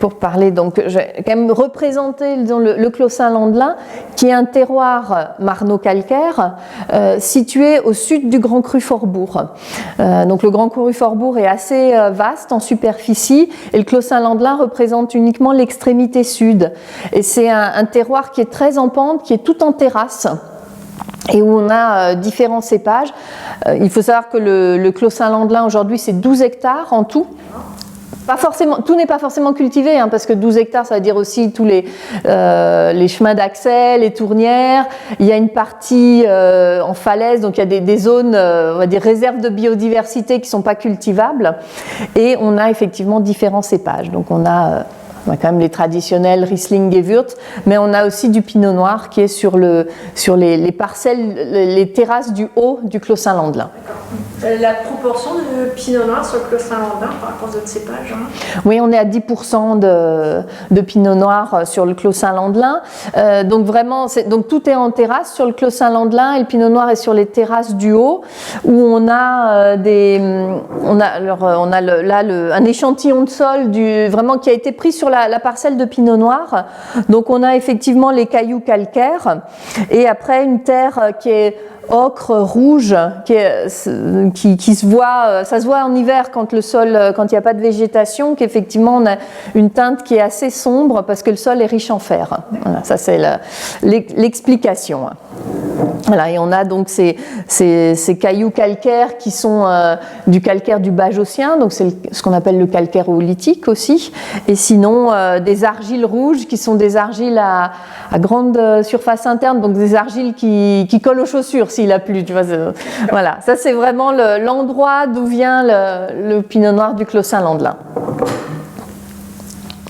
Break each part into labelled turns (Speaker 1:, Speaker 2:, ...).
Speaker 1: pour parler, donc je vais quand même représenter le Clos-Saint-Landelin, qui est un terroir marno-calcaire situé au sud du Grand Cru Forbourg. Donc le Grand Cru Forbourg est assez vaste en superficie et le Clos-Saint-Landelin représente uniquement l'extrémité sud. Et c'est un terroir qui est très en pente, qui est tout en terrasse, et où on a différents cépages. Il faut savoir que le Clos-Saint-Landelin aujourd'hui c'est 12 hectares en tout. Pas forcément, tout n'est pas forcément cultivé, parce que 12 hectares, ça veut dire aussi tous les chemins d'accès, les tournières. Il y a une partie en falaise, donc il y a des zones, on va dire réserves de biodiversité qui ne sont pas cultivables. Et on a effectivement différents cépages. Donc on a quand même les traditionnels Riesling et Wurth, mais on a aussi du Pinot Noir qui est sur les parcelles, les terrasses du haut du Clos-Saint-Landelin.
Speaker 2: La proportion de Pinot Noir sur le Clos-Saint-Landelin par rapport aux autres cépages,
Speaker 1: Oui, on est à 10% de Pinot Noir sur le Clos-Saint-Landelin. Donc vraiment, donc tout est en terrasse sur le Clos-Saint-Landelin et le Pinot Noir est sur les terrasses du haut où on a un échantillon de sol vraiment qui a été pris sur la parcelle de Pinot Noir. Donc on a effectivement les cailloux calcaires et après une terre qui est ocre rouge qui se voit, ça se voit en hiver quand le sol, quand il n'y a pas de végétation, qu'effectivement on a une teinte qui est assez sombre parce que le sol est riche en fer. Voilà, ça c'est l'explication. Voilà, et on a donc ces cailloux calcaires qui sont du calcaire du Bajocien, donc c'est ce qu'on appelle le calcaire oolitique aussi, et sinon des argiles rouges qui sont des argiles à grande surface interne, donc des argiles qui collent aux chaussures s'il a plu, tu vois. Voilà, ça c'est vraiment l'endroit d'où vient le Pinot Noir du Clos-Saint-Landelin.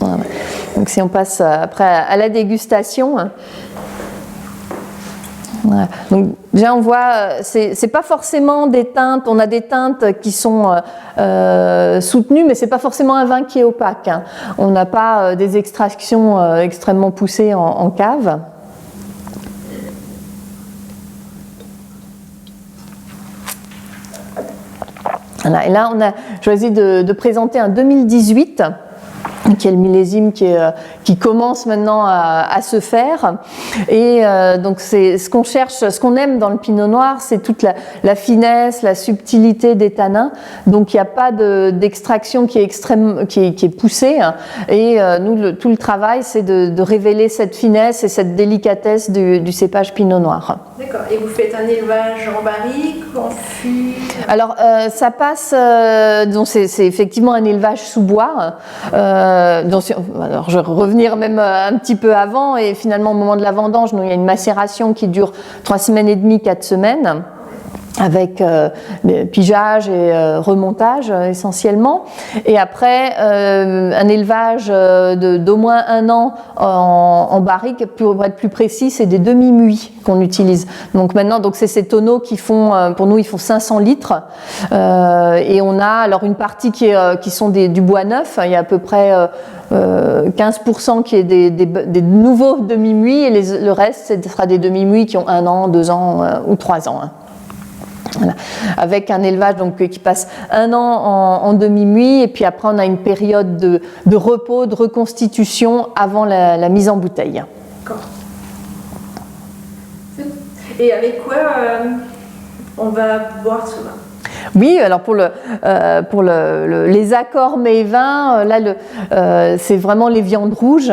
Speaker 1: Voilà. Donc si on passe après à la dégustation. Voilà. Donc déjà on voit, c'est pas forcément des teintes, on a des teintes qui sont soutenues, mais c'est pas forcément un vin qui est opaque. On n'a pas des extractions extrêmement poussées en cave. Voilà. Et là on a choisi de présenter un 2018. Qui est le millésime qui commence maintenant à se faire. Et donc c'est ce qu'on cherche, ce qu'on aime dans le Pinot Noir, c'est toute la finesse, la subtilité des tanins. Donc il n'y a pas d'extraction qui est extrême, qui est poussée. Et nous, tout le travail, c'est de révéler cette finesse et cette délicatesse du cépage Pinot Noir.
Speaker 2: D'accord. Et vous faites un élevage en barrique, en fût?
Speaker 1: Alors ça passe, donc c'est effectivement un élevage sous bois. Alors je vais revenir même un petit peu avant et finalement au moment de la vendange, il y a une macération qui dure 3 semaines et demie, 4 semaines. Avec pigeage et remontage essentiellement, et après un élevage d'au moins 1 an en barrique. Pour être plus précis, c'est des demi-muits qu'on utilise. Donc maintenant, c'est ces tonneaux qui font, pour nous, ils font 500 litres, et on a alors une partie qui sont du bois neuf. Il y a à peu près 15% qui est des nouveaux demi-muits, et le reste, ce sera des demi-muits qui ont 1 an, 2 ans ou 3 ans. Voilà. Avec un élevage qui passe 1 an en demi-muit, et puis après on a une période de repos, de reconstitution avant la mise en bouteille.
Speaker 2: D'accord. Et avec quoi on va boire ce vin?
Speaker 1: Oui, alors pour les accords mets et vins, là c'est vraiment les viandes rouges.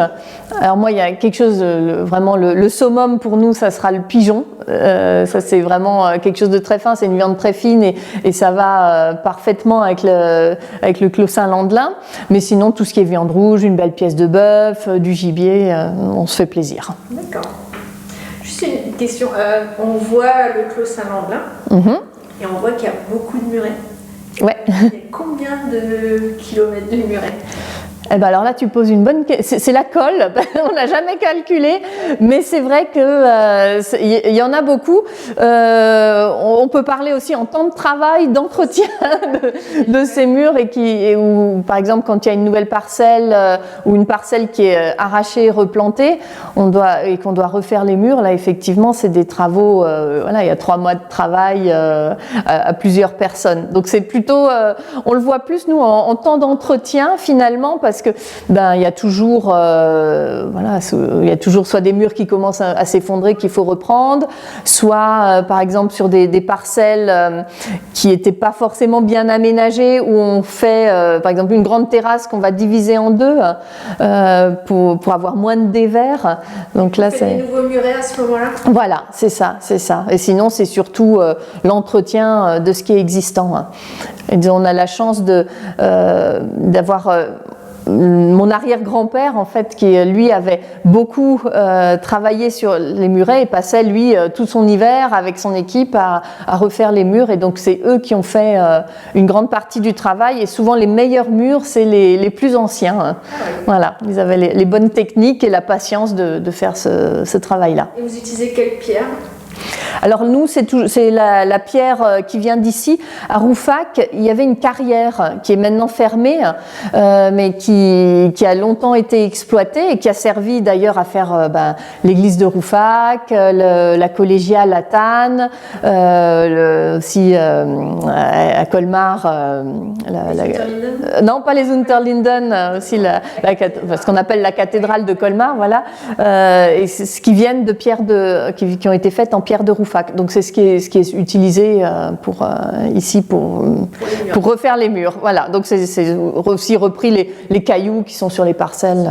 Speaker 1: Alors moi il y a quelque chose, vraiment le summum pour nous, ça sera le pigeon. Ça c'est vraiment quelque chose de très fin, c'est une viande très fine et ça va parfaitement avec le Clos-Saint-Landelin. Mais sinon tout ce qui est viande rouge, une belle pièce de bœuf, du gibier, on se fait plaisir.
Speaker 2: D'accord. Juste une question, on voit le Clos-Saint-Landelin.
Speaker 1: Mm-hmm.
Speaker 2: Et on voit qu'il y a beaucoup de murets.
Speaker 1: Ouais.
Speaker 2: Il y a combien de kilomètres de murets?
Speaker 1: Eh ben alors là, tu poses une bonne question. C'est la colle, on n'a jamais calculé, mais c'est vrai que y en a beaucoup. On peut parler aussi en temps de travail, d'entretien de ces murs, ou par exemple quand il y a une nouvelle parcelle ou une parcelle qui est arrachée, replantée, et qu'on doit refaire les murs. Là, effectivement, c'est des travaux. Voilà, il y a 3 mois de travail à plusieurs personnes. Donc c'est plutôt, on le voit plus nous en temps d'entretien finalement, parce parce que il y a toujours, voilà, il y a toujours soit des murs qui commencent à s'effondrer qu'il faut reprendre, soit par exemple sur des parcelles qui n'étaient pas forcément bien aménagées, où on fait par exemple une grande terrasse qu'on va diviser en deux pour avoir moins de dévers. Donc là,
Speaker 2: c'est des nouveaux murets à ce moment-là.
Speaker 1: Voilà, c'est ça, c'est ça. Et sinon, c'est surtout l'entretien de ce qui est existant. Et on a la chance d'avoir mon arrière-grand-père, en fait, qui lui avait beaucoup travaillé sur les murets et passait, lui, tout son hiver avec son équipe à refaire les murs. Et donc, c'est eux qui ont fait une grande partie du travail. Et souvent, les meilleurs murs, c'est les plus anciens. Hein. Voilà, ils avaient les bonnes techniques et la patience de faire ce travail-là.
Speaker 2: Et vous utilisez quelle pierre ?
Speaker 1: Alors nous, c'est la pierre qui vient d'ici. À Rouffach, il y avait une carrière qui est maintenant fermée, mais qui a longtemps été exploitée et qui a servi d'ailleurs à faire l'église de Rouffach, la collégiale à Thann, aussi à Colmar. Non, pas les Unterlinden, aussi ce qu'on appelle la cathédrale de Colmar, voilà. Et c'est ce qui viennent de pierres qui ont été faites en pierre de Rouffach. Donc c'est ce qui est utilisé ici pour refaire les murs. Voilà. Donc c'est aussi repris les cailloux qui sont sur les parcelles.